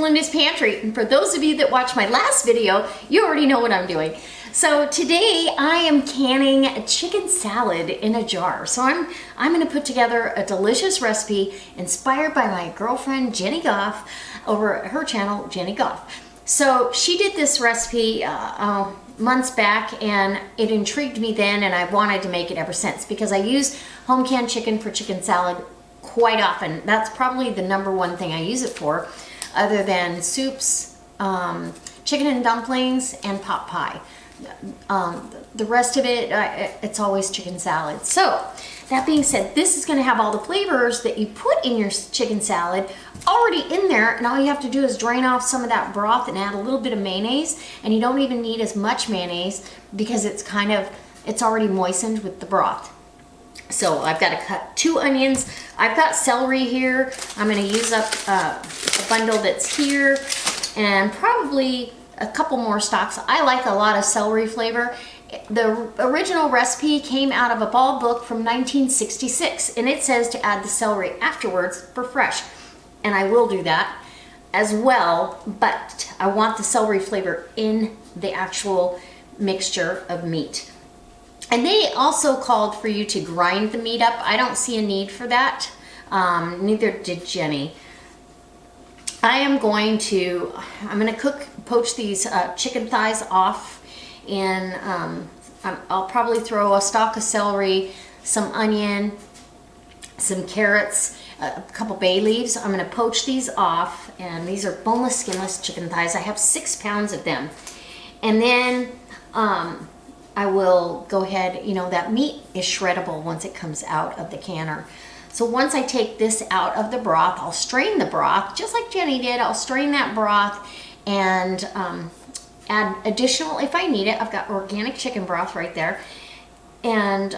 Linda's Pantry, and for those of you that watched my last video, you already know what I'm doing. So today I am canning a chicken salad in a jar. So I'm going to put together a delicious recipe inspired by my girlfriend Jenny Goff over at her channel, Jenny Goff. So she did this recipe months back, and it intrigued me then, and I wanted to make it ever since because I use home canned chicken for chicken salad quite often. That's probably the #1 thing I use it for, other than soups, chicken and dumplings, and pot pie. The rest of it, it's always chicken salad. So that being said, this is going to have all the flavors that you put in your chicken salad already in there, and all you have to do is drain off some of that broth and add a little bit of mayonnaise, and you don't even need as much mayonnaise because it's already moistened with the broth. So I've got to cut 2 onions. I've got celery here. I'm going to use up a bundle that's here, and probably a couple more stalks. I like a lot of celery flavor. The original recipe came out of a ball book from 1966, and it says to add the celery afterwards for fresh. And I will do that as well, but I want the celery flavor in the actual mixture of meat. And they also called for you to grind the meat up. I don't see a need for that. Neither did Jenny. I'm going to poach these chicken thighs off, and I'll probably throw a stalk of celery, some onion, some carrots, a couple bay leaves. I'm going to poach these off, and these are boneless, skinless chicken thighs. I have 6 pounds of them. And then I will go ahead, that meat is shreddable once it comes out of the canner. So once I take this out of the broth, I'll strain the broth, just like Jenny did. I'll strain that broth and add additional, if I need it. I've got organic chicken broth right there. And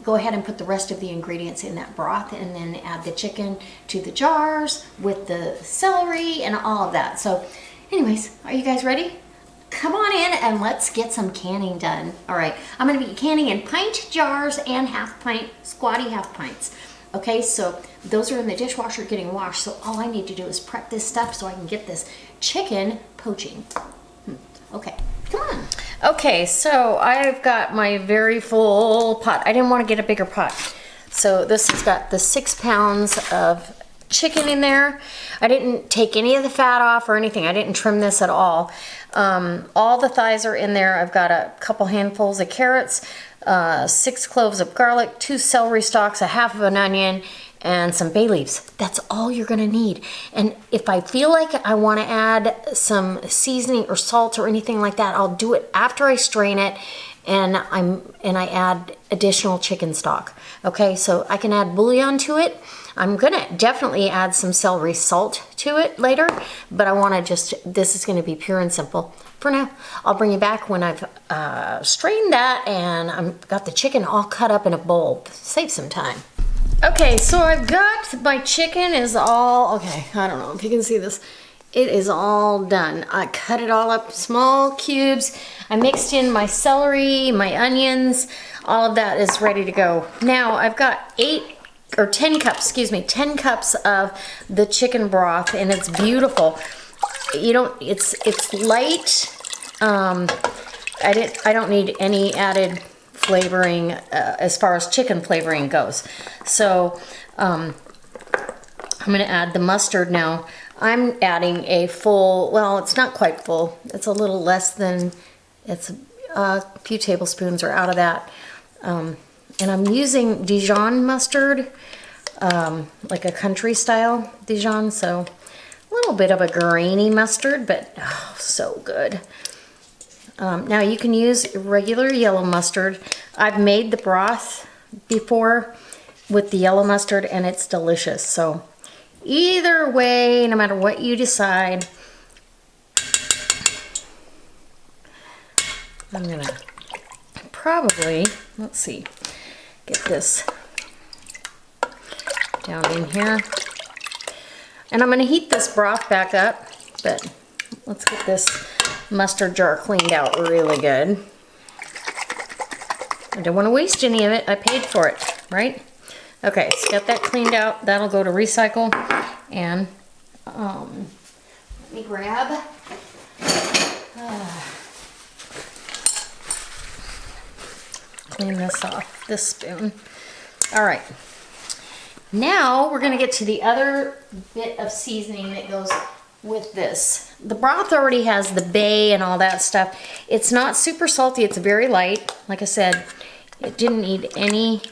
go ahead and put the rest of the ingredients in that broth, and then add the chicken to the jars with the celery and all of that. So anyways, are you guys ready? Come on in and let's get some canning done. All right, I'm going to be canning in pint jars and half-pint, squatty half pints. Okay, so those are in the dishwasher getting washed, so all I need to do is prep this stuff so I can get this chicken poaching. Okay, come on. Okay, so I've got my very full pot. I didn't want to get a bigger pot. So this has got the 6 pounds of chicken in there. I didn't take any of the fat off or anything. I didn't trim this at all. All the thighs are in there. I've got a couple handfuls of carrots, 6 cloves of garlic, 2 celery stalks, a half of an onion, and some bay leaves. That's all you're gonna need. And if I feel like I wanna add some seasoning or salt or anything like that, I'll do it after I strain it and I add additional chicken stock. Okay, so I can add bouillon to it. I'm gonna definitely add some celery salt to it later, but I wanna this is gonna be pure and simple. For now, I'll bring you back when I've strained that and I've got the chicken all cut up in a bowl. Save some time. Okay, so I've got my chicken is all, okay, I don't know if you can see this. It is all done. I cut it all up small cubes. I mixed in my celery, my onions, all of that is ready to go. Now I've got 10 cups of the chicken broth, and it's beautiful. It's light. I don't need any added flavoring as far as chicken flavoring goes. So I'm gonna add the mustard now. I'm adding a full, well, it's not quite full. It's a little less than, it's a few tablespoons are out of that. And I'm using Dijon mustard, like a country style Dijon, so a little bit of a grainy mustard, but oh, so good. Now you can use regular yellow mustard. I've made the broth before with the yellow mustard and it's delicious. So either way, no matter what you decide, I'm gonna probably, let's see, get this down in here. And I'm gonna heat this broth back up, but let's get this mustard jar cleaned out really good. I don't want to waste any of it. I paid for it, right? Okay, so got that cleaned out. That'll go to recycle. And Let me grab. Clean this off, this spoon. All right. Now we're gonna get to the other bit of seasoning that goes with this. The broth already has the bay and all that stuff. It's not super salty, it's very light. Like I said, it didn't need any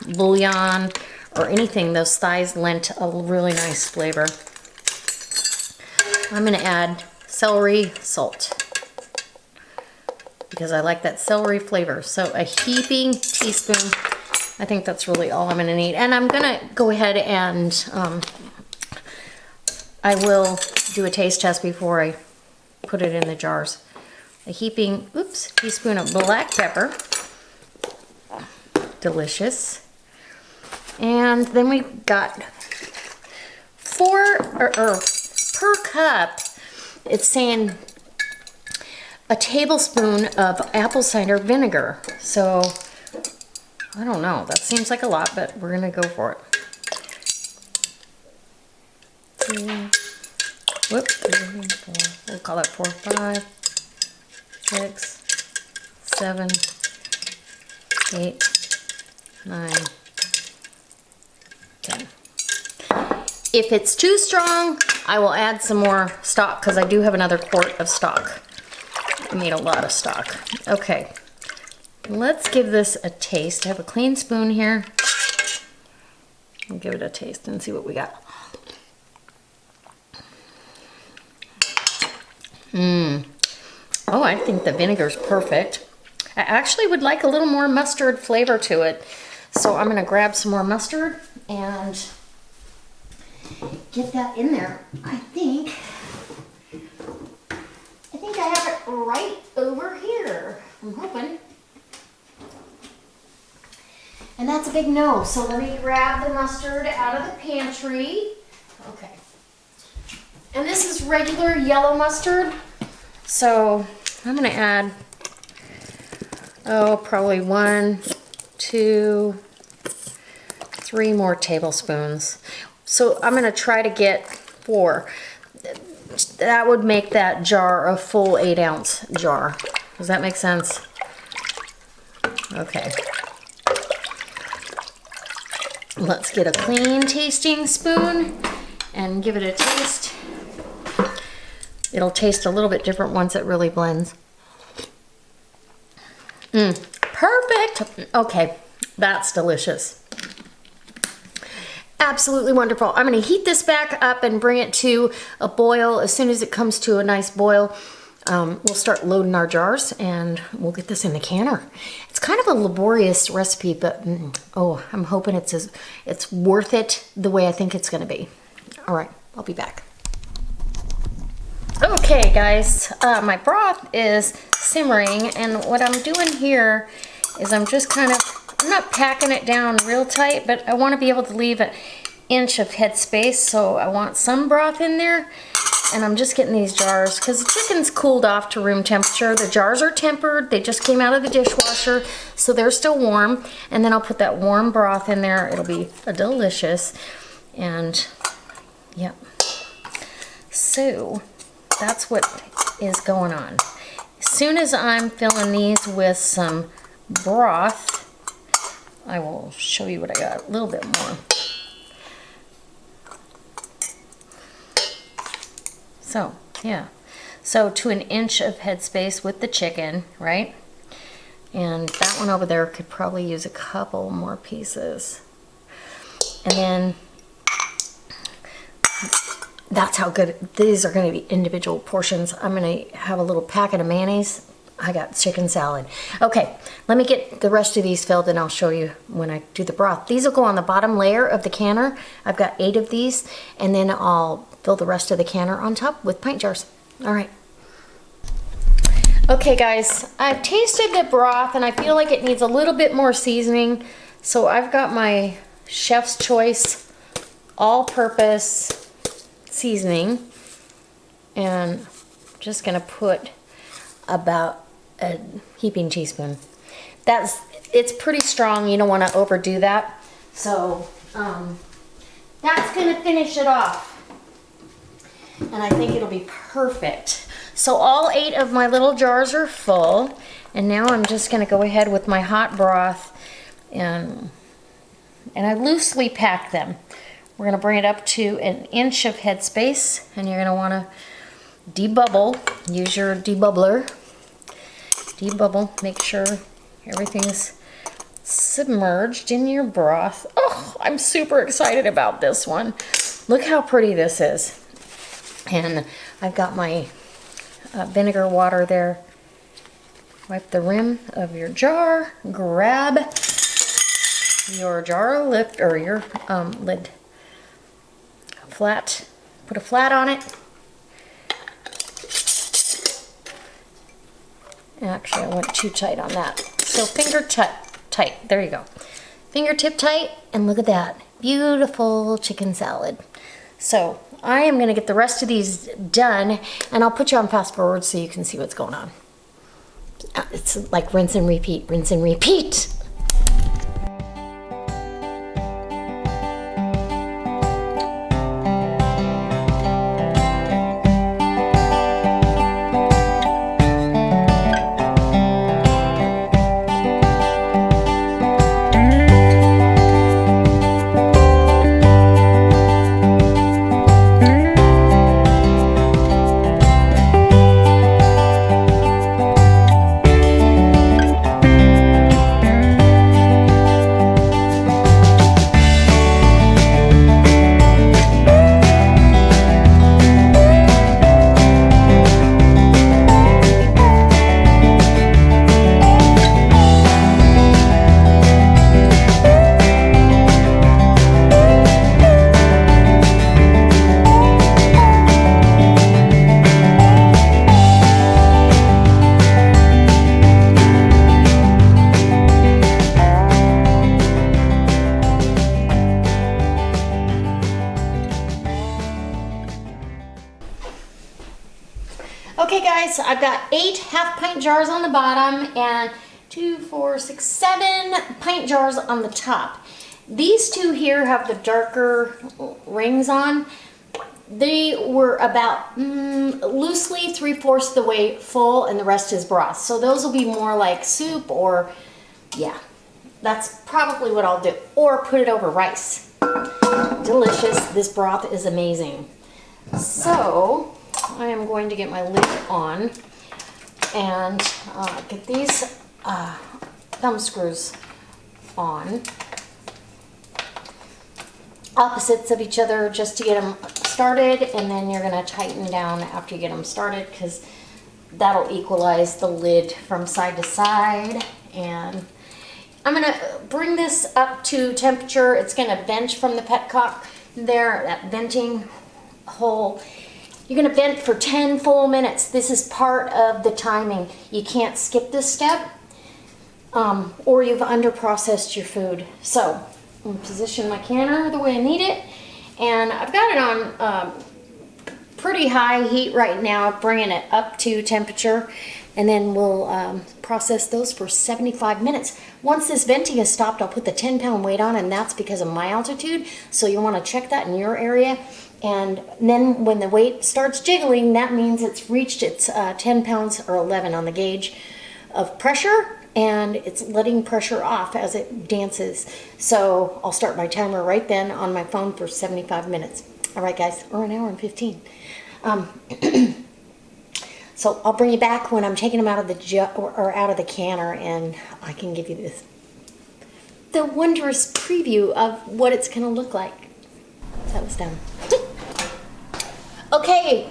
bouillon or anything. Those thighs lent a really nice flavor. I'm gonna add celery salt because I like that celery flavor. So a heaping teaspoon. I think that's really all I'm gonna need. And I'm gonna go ahead and I will do a taste test before I put it in the jars. A heaping, teaspoon of black pepper. Delicious. And then we've got per cup, it's saying a tablespoon of apple cider vinegar. So, I don't know, that seems like a lot, but we're gonna go for it. We'll call it 4, 5, 6, 7, 8, 9, 10. If it's too strong, I will add some more stock because I do have another quart of stock. I made a lot of stock. Okay, let's give this a taste. I have a clean spoon here. I'll give it a taste and see what we got. Oh, I think the vinegar's perfect. I actually would like a little more mustard flavor to it. So I'm gonna grab some more mustard and get that in there. I think I have it right over here. I'm hoping. And that's a big no. So let me grab the mustard out of the pantry. Okay. And this is regular yellow mustard. So I'm gonna add, probably 1, 2, 3 more tablespoons. So I'm gonna try to get 4. That would make that jar a full 8-ounce jar. Does that make sense? Okay. Let's get a clean tasting spoon and give it a taste. It'll taste a little bit different once it really blends. Perfect. Okay, that's delicious. Absolutely wonderful. I'm gonna heat this back up and bring it to a boil. As soon as it comes to a nice boil, we'll start loading our jars and we'll get this in the canner. It's kind of a laborious recipe, but I'm hoping it's worth it the way I think it's gonna be. All right, I'll be back. Okay guys, my broth is simmering, and what I'm doing here is I'm not packing it down real tight, but I want to be able to leave an inch of head space, so I want some broth in there. And I'm just getting these jars because the chicken's cooled off to room temperature. The jars are tempered, they just came out of the dishwasher, so they're still warm. And then I'll put that warm broth in there. It'll be delicious. And yep, so that's what is going on. As soon as I'm filling these with some broth, I will show you what I got a little bit more. So, yeah. So to an inch of headspace with the chicken, right? And that one over there could probably use a couple more pieces. And then that's how good, these are gonna be individual portions. I'm gonna have a little packet of mayonnaise. I got chicken salad. Okay, let me get the rest of these filled and I'll show you when I do the broth. These will go on the bottom layer of the canner. I've got 8 of these, and then I'll fill the rest of the canner on top with pint jars. All right. Okay guys, I've tasted the broth and I feel like it needs a little bit more seasoning. So I've got my Chef's Choice all-purpose seasoning, and I'm just gonna put about a heaping teaspoon. It's pretty strong, you don't want to overdo that. So that's gonna finish it off. and I think it'll be perfect. So all 8 of my little jars are full, and now I'm just gonna go ahead with my hot broth, and I loosely pack them. We're gonna bring it up to 1 inch of headspace, and you're gonna wanna debubble, use your debubbler. Debubble, make sure everything's submerged in your broth. Oh, I'm super excited about this one. Look how pretty this is. And I've got my vinegar water there. Wipe the rim of your jar, grab your jar lift or your lid flat, put a flat on it. Actually, I went too tight on that. So finger tight, there you go. Fingertip tight, and look at that. Beautiful chicken salad. So I am gonna get the rest of these done, and I'll put you on fast forward so you can see what's going on. It's like rinse and repeat, rinse and repeat. Okay guys, I've got 8 half-pint jars on the bottom and 2, 4, 6, 7 pint jars on the top. These 2 here have the darker rings on. They were about loosely 3/4 the way full, and the rest is broth. So those will be more like soup, or yeah, that's probably what I'll do. Or put it over rice. Delicious. This broth is amazing. So I am going to get my lid on and get these thumb screws on opposites of each other just to get them started, and then you're going to tighten down after you get them started, because that'll equalize the lid from side to side. And I'm going to bring this up to temperature. It's going to vent from the petcock there, that venting hole. You're going to vent for 10 full minutes. This is part of the timing. You can't skip this step, or you've underprocessed your food. So I'm going to position my canner the way I need it, and I've got it on pretty high heat right now, bringing it up to temperature, and then we'll process those for 75 minutes. Once this venting is stopped, I'll put the 10-pound weight on, and that's because of my altitude, so you'll want to check that in your area. And then when the weight starts jiggling, that means it's reached its 10 pounds or 11 on the gauge of pressure, and it's letting pressure off as it dances. So I'll start my timer right then on my phone for 75 minutes. All right, guys, or 1 hour and 15. So I'll bring you back when I'm taking them out of the out of the canner, and I can give you the wondrous preview of what it's gonna look like. That was done. Okay,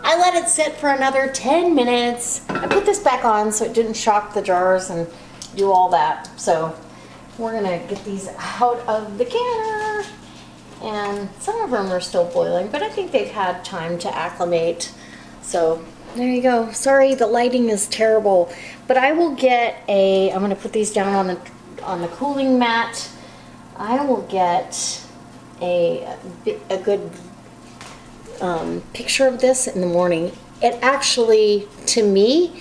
I let it sit for another 10 minutes. I put this back on so it didn't shock the jars and do all that. So we're gonna get these out of the canner. And some of them are still boiling, but I think they've had time to acclimate. So there you go. Sorry, the lighting is terrible, but I will get I'm gonna put these down on the cooling mat. I will get a good picture of this in the morning. It actually, to me,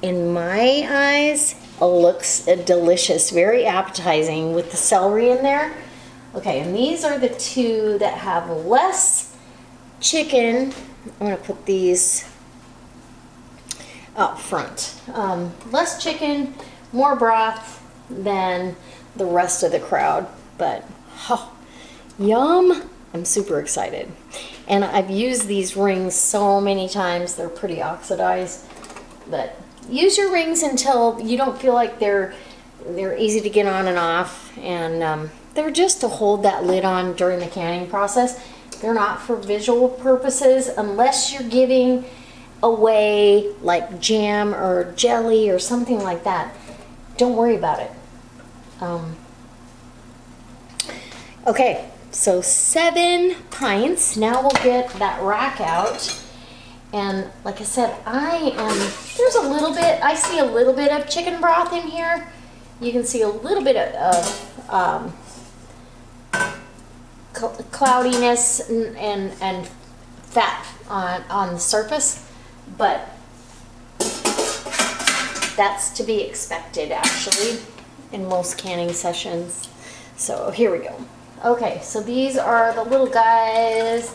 in my eyes, looks delicious, very appetizing with the celery in there. Okay, and these are the 2 that have less chicken I'm gonna put these up front. Less chicken, more broth than the rest of the crowd, but oh, yum. I'm super excited. And I've used these rings so many times. They're pretty oxidized, but use your rings until you don't feel like they're easy to get on and off, and they're just to hold that lid on during the canning process. They're not for visual purposes unless you're giving away like jam or jelly or something like that. Don't worry about it. Okay, so 7 pints. Now we'll get that rack out. And like I said, there's a little bit, I see a little bit of chicken broth in here. You can see a little bit of cloudiness and fat on the surface, but that's to be expected actually in most canning sessions. So here we go. Okay, so these are the little guys,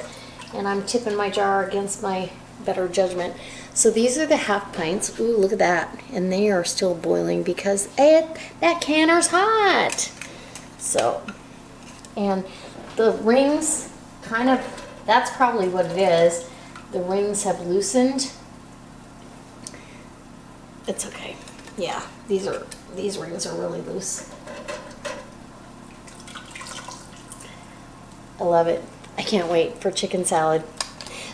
and I'm tipping my jar against my better judgment. So these are the half pints. Ooh, look at that. And they are still boiling because that canner's hot. So, and the rings kind of, that's probably what it is. The rings have loosened. It's okay. Yeah, these rings are really loose. I love it. I can't wait for chicken salad.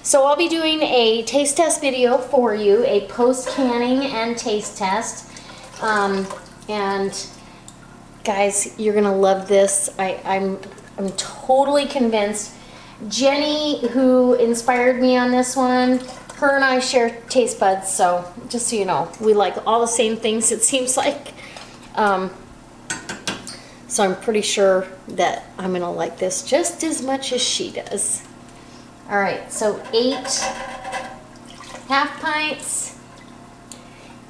So I'll be doing a taste test video for you, a post-canning and taste test. And guys, you're gonna love this. I'm totally convinced. Jenny, who inspired me on this one, her and I share taste buds, so just so you know, we like all the same things, it seems like. So I'm pretty sure that I'm gonna like this just as much as she does. All right, so 8 half pints,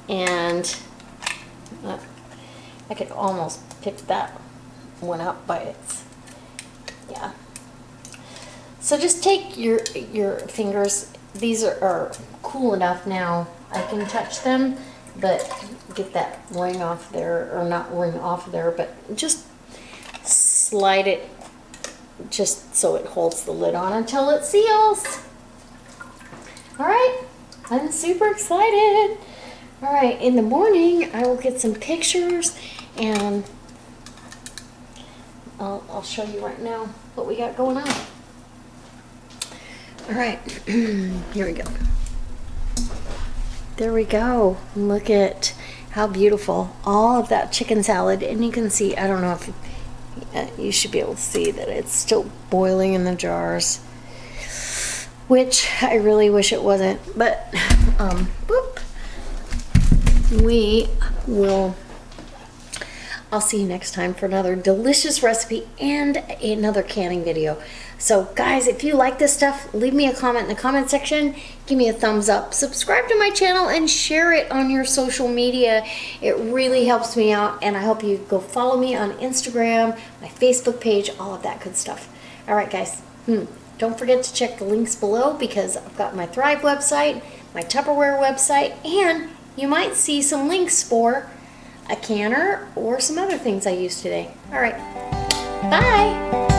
and I could almost pick that one up by its, yeah. So just take your fingers. These are cool enough now. I can touch them, but get that ring off there, or not ring off there, but just slide it just so it holds the lid on until it seals. All right, I'm super excited. All right, in the morning I will get some pictures, and I'll show you right now what we got going on. All right, here we go. There we go. Look at how beautiful. All of that chicken salad, and you can see, I don't know if you should be able to see that it's still boiling in the jars, which I really wish it wasn't, but whoop, we will, I'll see you next time for another delicious recipe and another canning video. So guys, if you like this stuff, leave me a comment in the comment section, give me a thumbs up, subscribe to my channel, and share it on your social media. It really helps me out, and I hope you go follow me on Instagram, my Facebook page, all of that good stuff. All right, guys, don't forget to check the links below, because I've got my Thrive website, my Tupperware website, and you might see some links for a canner or some other things I used today. All right, bye.